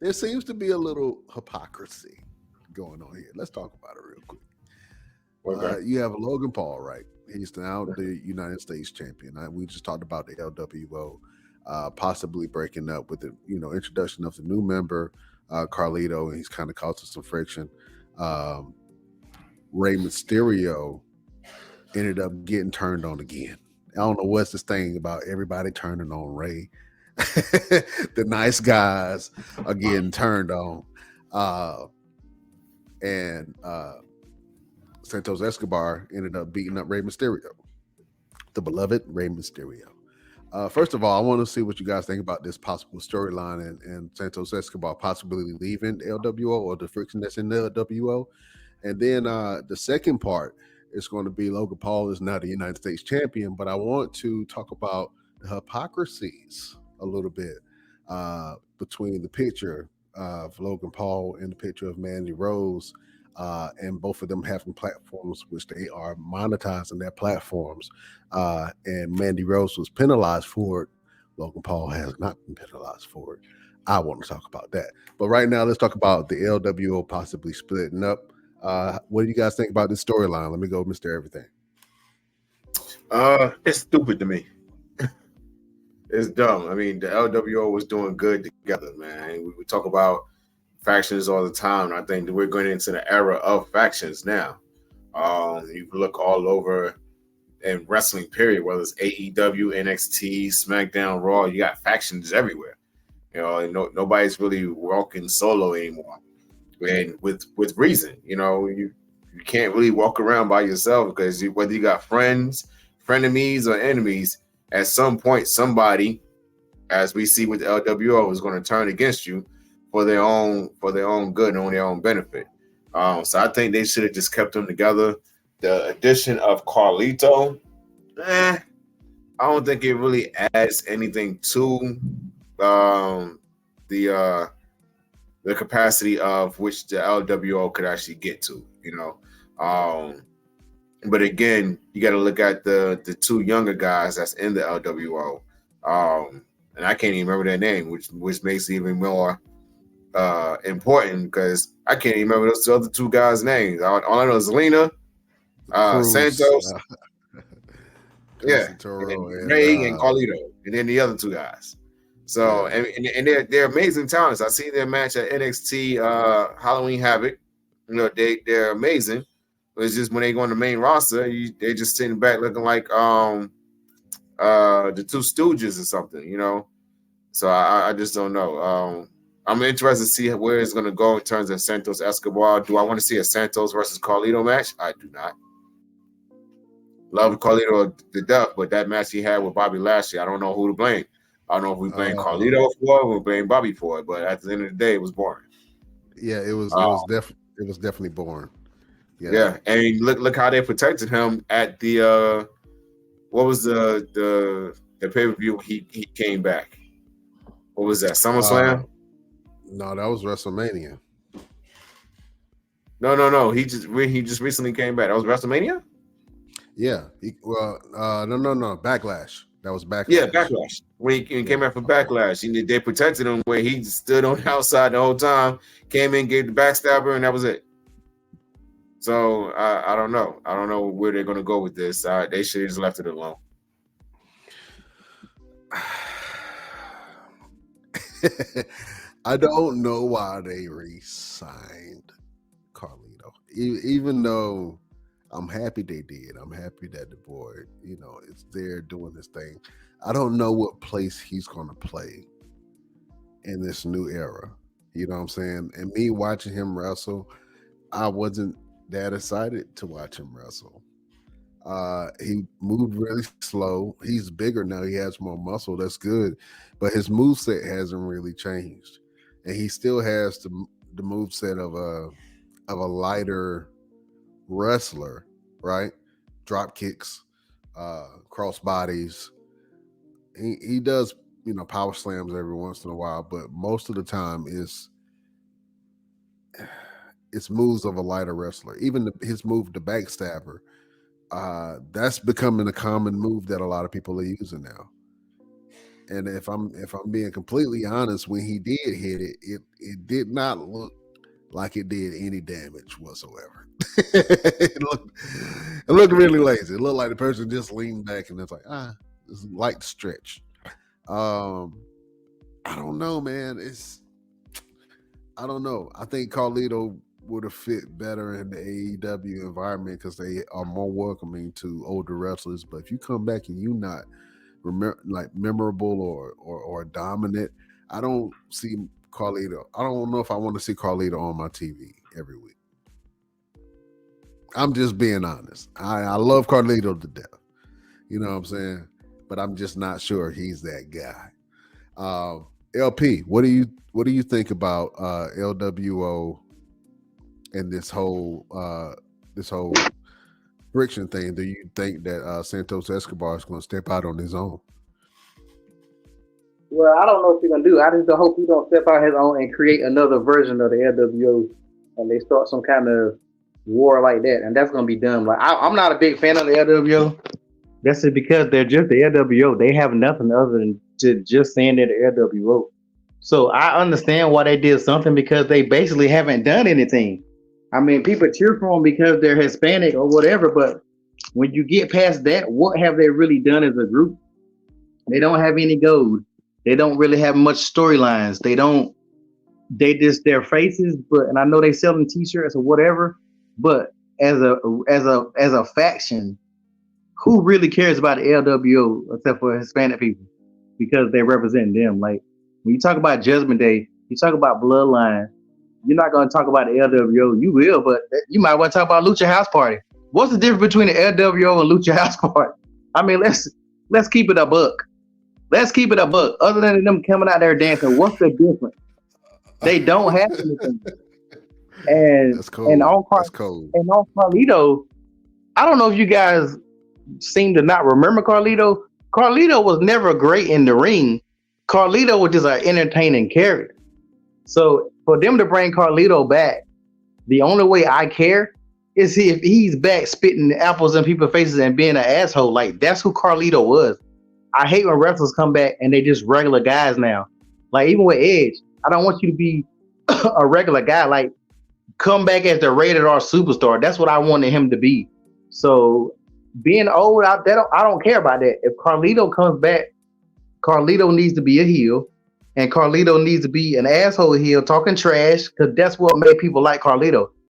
there seems to be a little hypocrisy going on here. Let's talk about it real quick. Okay. You have Logan Paul, right? He's now the United States champion. We just talked about the LWO possibly breaking up with the introduction of the new member, Carlito, and he's kind of causing some friction. Rey Mysterio ended up getting turned on again. I don't know what's this thing about everybody turning on Rey. The nice guys are getting turned on. And Santos Escobar ended up beating up Rey Mysterio, the beloved Rey Mysterio. First of all, I want to see what you guys think about this possible storyline and Santos Escobar possibly leaving LWO or the friction that's in the LWO. And then the second part is going to be Logan Paul is now the United States champion, but I want to talk about the hypocrisies a little bit between the picture of Logan Paul and the picture of Mandy Rose, and both of them having platforms which they are monetizing their platforms. And Mandy Rose was penalized for it. Logan Paul has not been penalized for it. I want to talk about that. But right now, let's talk about the LWO possibly splitting up. What do you guys think about this storyline? Let me go, Mr. Everything. It's stupid to me. It's dumb. I mean, the LWO was doing good together, man. We talk about factions all the time. And I think that we're going into the era of factions now. You look all over in wrestling, period, whether it's AEW, NXT, SmackDown, Raw, you got factions everywhere. Nobody's really walking solo anymore. And with reason, you can't really walk around by yourself because whether you got friends, frenemies, or enemies, at some point somebody, as we see with the LWO, is going to turn against you for their own good and on their own benefit. So I think they should have just kept them together. The addition of Carlito, I don't think it really adds anything to the capacity of which the LWO could actually get to, But again, you got to look at the two younger guys that's in the LWO, and I can't even remember their name, which makes it even more important because I can't even remember those other two guys' names. All I know is Lena, Santos, and Ray and Carlito, and then the other two guys. So and they're amazing talents. I see their match at NXT Halloween Havoc. They're amazing. But it's just when they go on the main roster, they're just sitting back looking like the Two Stooges or something, So I just don't know. I'm interested to see where it's going to go in terms of Santos Escobar. Do I want to see a Santos versus Carlito match? I do not. Love Carlito to death, but that match he had with Bobby Lashley, I don't know who to blame. I don't know if we blame Carlito for it or we blame Bobby for it, but at the end of the day, it was boring. Yeah, it was definitely boring. Yeah, and look how they protected him at the what was the pay-per-view he came back. What was that? SummerSlam? No, that was WrestleMania. No. He just recently came back. That was WrestleMania? Yeah. No. Backlash. That was Backlash. Yeah, Backlash. When he came back for Backlash, they protected him where he stood on the outside the whole time, came in, gave the backstabber, and that was it. So I don't know. I don't know where they're going to go with this. They should have just left it alone. I don't know why they re-signed Carlito, even though I'm happy they did. I'm happy that the boy, is there doing this thing. I don't know what place he's going to play in this new era. You know what I'm saying? And me watching him wrestle, I wasn't that excited to watch him wrestle. He moved really slow. He's bigger now. He has more muscle. That's good. But his moveset hasn't really changed. And he still has the moveset of a lighter wrestler, right? Drop kicks, cross bodies. He does, power slams every once in a while, but most of the time it's moves of a lighter wrestler. Even his move, the backstabber, that's becoming a common move that a lot of people are using now. And if I'm being completely honest, when he did hit it, it did not look like it did any damage whatsoever. It looked really lazy. It looked like the person just leaned back and it's like, it's light stretch. Um, I don't know, man. I don't know. I think Carlito would have fit better in the AEW environment because they are more welcoming to older wrestlers. But if you come back and you not memorable or dominant, I don't see Carlito. I don't know if I want to see Carlito on my TV every week. I'm just being honest. I love Carlito to death. You know what I'm saying? But I'm just not sure he's that guy. LP, what do you think about LWO and this whole friction thing? Do you think that Santos Escobar is going to step out on his own? Well, I don't know what he's gonna do. I just hope he don't step out his own and create another version of the LWO, and they start some kind of war like that, and that's gonna be dumb. Like I'm not a big fan of the LWO. That's it because they're just the LWO. They have nothing other than to just saying they're the LWO. So I understand why they did something because they basically haven't done anything. I mean, people cheer for them because they're Hispanic or whatever, but when you get past that, what have they really done as a group? They don't have any gold. They don't really have much storylines. They just their faces, but and I know they selling t-shirts or whatever, but as a faction, who really cares about the LWO except for Hispanic people? Because they represent them. Like when you talk about Judgment Day, you talk about Bloodline, you're not gonna talk about the LWO. You will, but you might want to talk about Lucha House Party. What's the difference between the LWO and Lucha House Party? I mean, let's keep it a buck. Let's keep it a buck. Other than them coming out there dancing, what's the difference? They don't have anything. And That's cold. And on That's cold. And on Carlito, I don't know if you guys seem to not remember Carlito. Carlito was never great in the ring. Carlito was just an entertaining character. So for them to bring Carlito back, the only way I care is if he's back spitting apples in people's faces and being an asshole. Like that's who Carlito was. I hate when wrestlers come back and they just regular guys now. Like even with Edge, I don't want you to be a regular guy. Like come back as the rated R superstar. That's what I wanted him to be. So being old, I don't care about that. If Carlito comes back, Carlito needs to be a heel, and Carlito needs to be an asshole heel talking trash because that's what made people like Carlito.